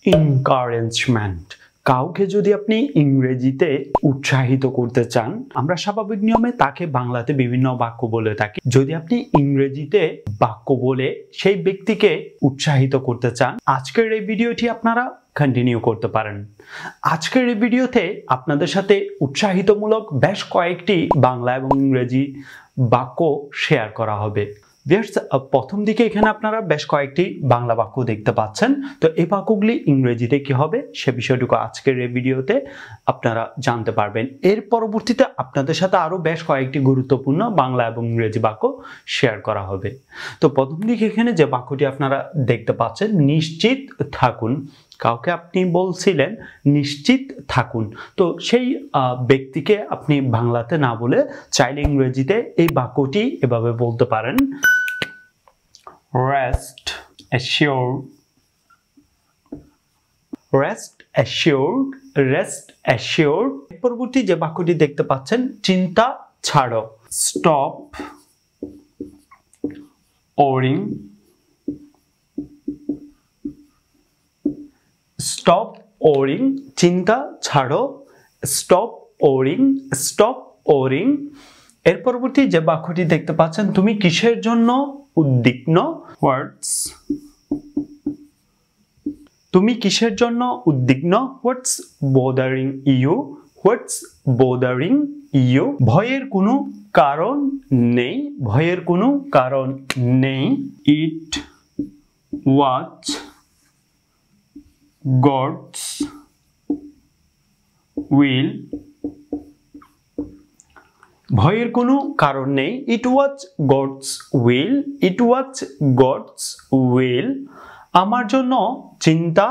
encouragement কাউকে যদি আপনি ইংরেজিতে উৎসাহিত করতে চান আমরা স্বাভাবিক নিয়মে তাকে বাংলাতে বিভিন্ন বাক্য বলে থাকি যদি আপনি ইংরেজিতে বাক্য বলে সেই ব্যক্তিকে উৎসাহিত করতে চান আজকের এই ভিডিওটি আপনারা কন্টিনিউ করতে পারেন আজকের এই ভিডিওতে আপনাদের সাথে উৎসাহিতমূলক বেশ কয়েকটি বাংলা এবং ইংরেজি বাক্য শেয়ার করা হবে প্রথম দিকে এখানে আপনারা বেশ কয়েকটি বাংলা বাক্য দেখতে পাচ্ছেন তো এই বাক্যগুলি ইংরেজিতে কি হবে সে বিষয়টুকু আজকের এই ভিডিওতে আপনারা জানতে পারবেন এর পরবর্তীতে আপনাদের সাথে আরো বেশ কয়েকটি গুরুত্বপূর্ণ বাংলা এবং ইংরেজি বাক্য শেয়ার করা হবে তো প্রথম দিকে এখানে যে বাক্যটি আপনারা দেখতে পাচ্ছেন নিশ্চিত থাকুন কাউকে আপনি বলছিলেন নিশ্চিত থাকুন তো সেই ব্যক্তিকে আপনি বাংলাতে না বলে চাইলে ইংরেজিতে এই বাক্যটি এভাবে বলতে পারেন rest assured পরবর্তী যে বাক্যটি দেখতে পাচ্ছেন চিন্তা ছাড়ো stop worrying চিন্তা ছাড়ো stop worrying এর পরবর্তী যে বাক্যটি দেখতে পাচ্ছেন তুমি কিসের জন্য উদ্বিগ্ন তুমি কিসের জন্য উদ্বিগ্ন what's bothering you ভয়ের কোনো কারণ নেই it was God's will ভয়ের কোনো কারণ নেই it was God's will আমার জন্য চিন্তা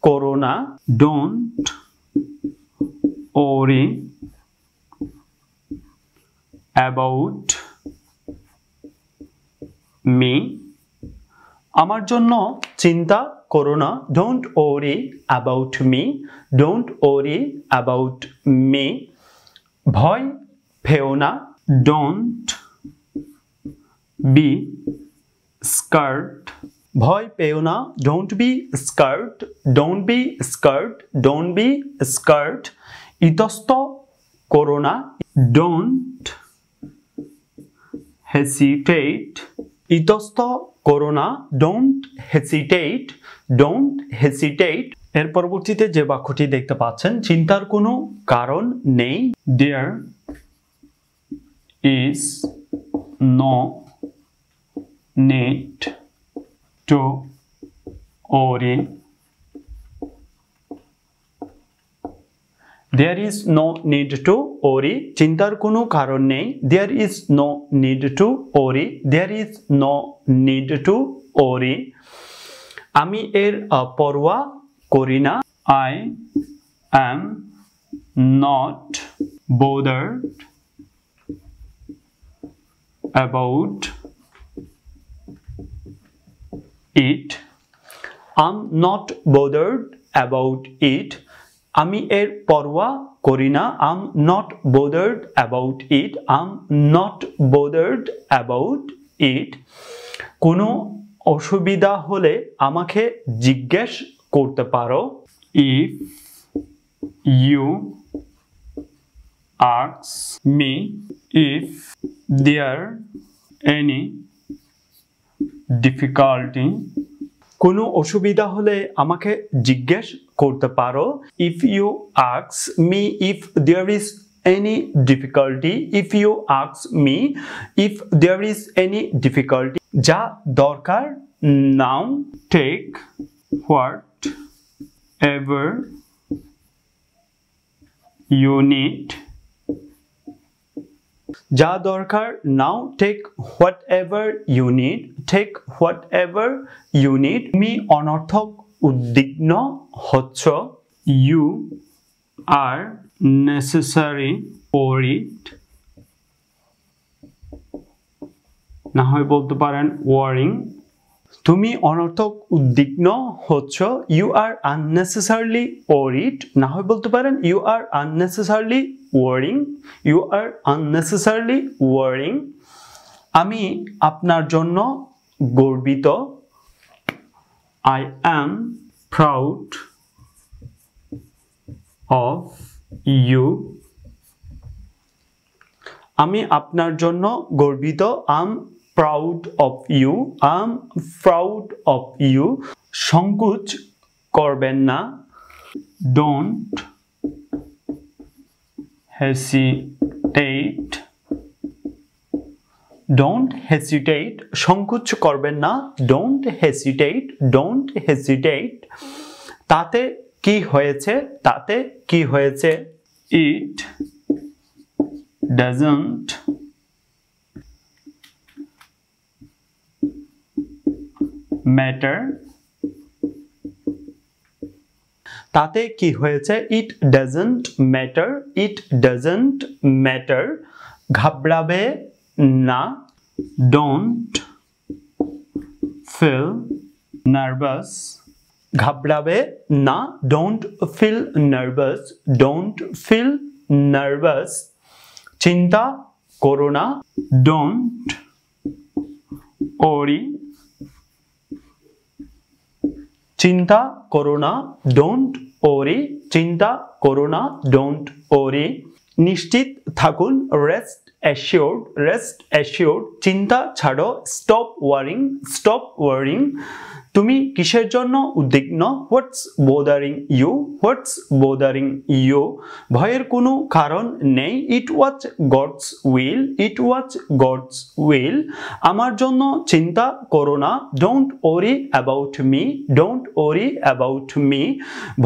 করো না don't worry about me আমার জন্য চিন্তা করো না don't worry about me ভয় পেও না don't be scared ভয় পেও না don't be scared ইতস্ত করো না don't hesitate ইতস্ত করো না don't hesitate এর পরবর্তীতে যে বাক্যটি দেখতে পাচ্ছেন চিন্তার কোনো কারণ নেই there is no need to worry there is no need to worry চিন্তার কোনো কারণ নেই there is no need to worry আমি এর পরোয়া করি না I am not bothered about it I'm not bothered about it আমি এর পরোয়া করি না I'm not bothered about it কোনো অসুবিধা হলে আমাকে জিজ্ঞেস করতে পারো if you ask me if there any difficulty কোনো অসুবিধা হলে আমাকে জিজ্ঞেস করতে পারো if you ask me if there is any difficulty যা দরকার now take whatever you need যা দরকার now take whatever you need তুমি অনর্থক উদ্বিগ্ন হচ্ছ you are necessary worried না হয় বলতে পারেন worrying তুমি অনর্থক উদ্বিগ্ন হচ্ছ you are unnecessarily worried না হয় বলতে পারেন you are unnecessarily worrying আমি আপনার জন্য গর্বিত I am proud of you. আমি আপনার জন্য গর্বিত। I'm proud of you. I'm proud of you. সংকোচ করবেন না। Don't hesitate. Don't hesitate. সংকোচ করবেন না। Don't hesitate. Don't hesitate. তাতে কি হয়েছে? তাতে কি হয়েছে? It doesn't matter. তাতে কি হয়েছে? It doesn't matter. It doesn't matter. ঘাবড়াবে না। Don't feel nervous. ঘাবড়াবে না। Don't feel nervous. Don't feel nervous. চিন্তা করো না। Don't worry. চিন্তা করো না। Don't worry. চিন্তা করো না। Don't worry. নিশ্চিত থাকুন। Rest assured. Rest assured. চিন্তা ছাড়ো। Stop worrying. Stop worrying. তুমি কিসের জন্য উদ্বিগ্ন? What's bothering you? What's bothering you? ভয়ের কোনো কারণ নেই। It was God's will. It was God's will. আমার জন্য চিন্তা করো না। Don't worry about me. Don't worry about me.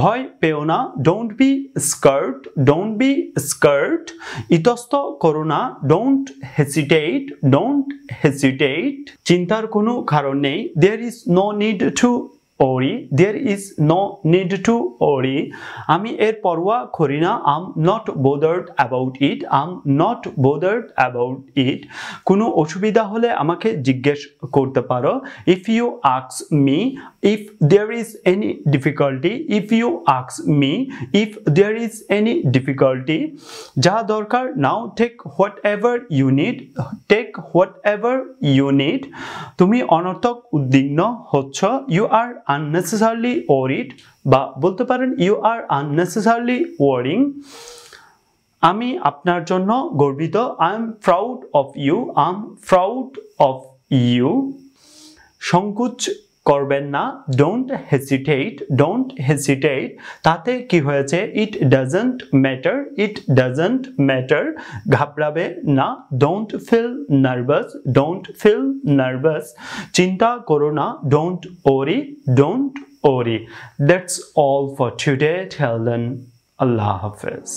ভয় পেও না। Don't be scared. Don't be scared. ইতস্ত করো না। Don't hesitate. Don't hesitate. চিন্তার কোনো কারণ নেই। There is no need to worry. There is no need to worry. আমি এর পরোয়া করি না। I'm not bothered about it. I'm not bothered about it. কোনো অসুবিধা হলে আমাকে জিজ্ঞেস করতে পারো। If you ask me, if there is any difficulty, if you ask me, if there is any difficulty, যা দরকার নাও। Take whatever you need. Take whatever you need. তুমি অনর্থক উদ্বিগ্ন হচ্ছ। You are unnecessarily worried. বা বলতে পারেন you are unnecessarily worrying. আমি আপনার জন্য গর্বিত। I am proud of you. I am proud of you. সংকোচ করবেন না। Don't hesitate. Don't hesitate. তাতে কি হয়েছে? It doesn't matter. It doesn't matter. ঘাবড়াবে না। Don't feel nervous. Don't feel nervous. চিন্তা করো না। Don't worry. Don't worry. That's all for today. Till then, Allah Hafiz.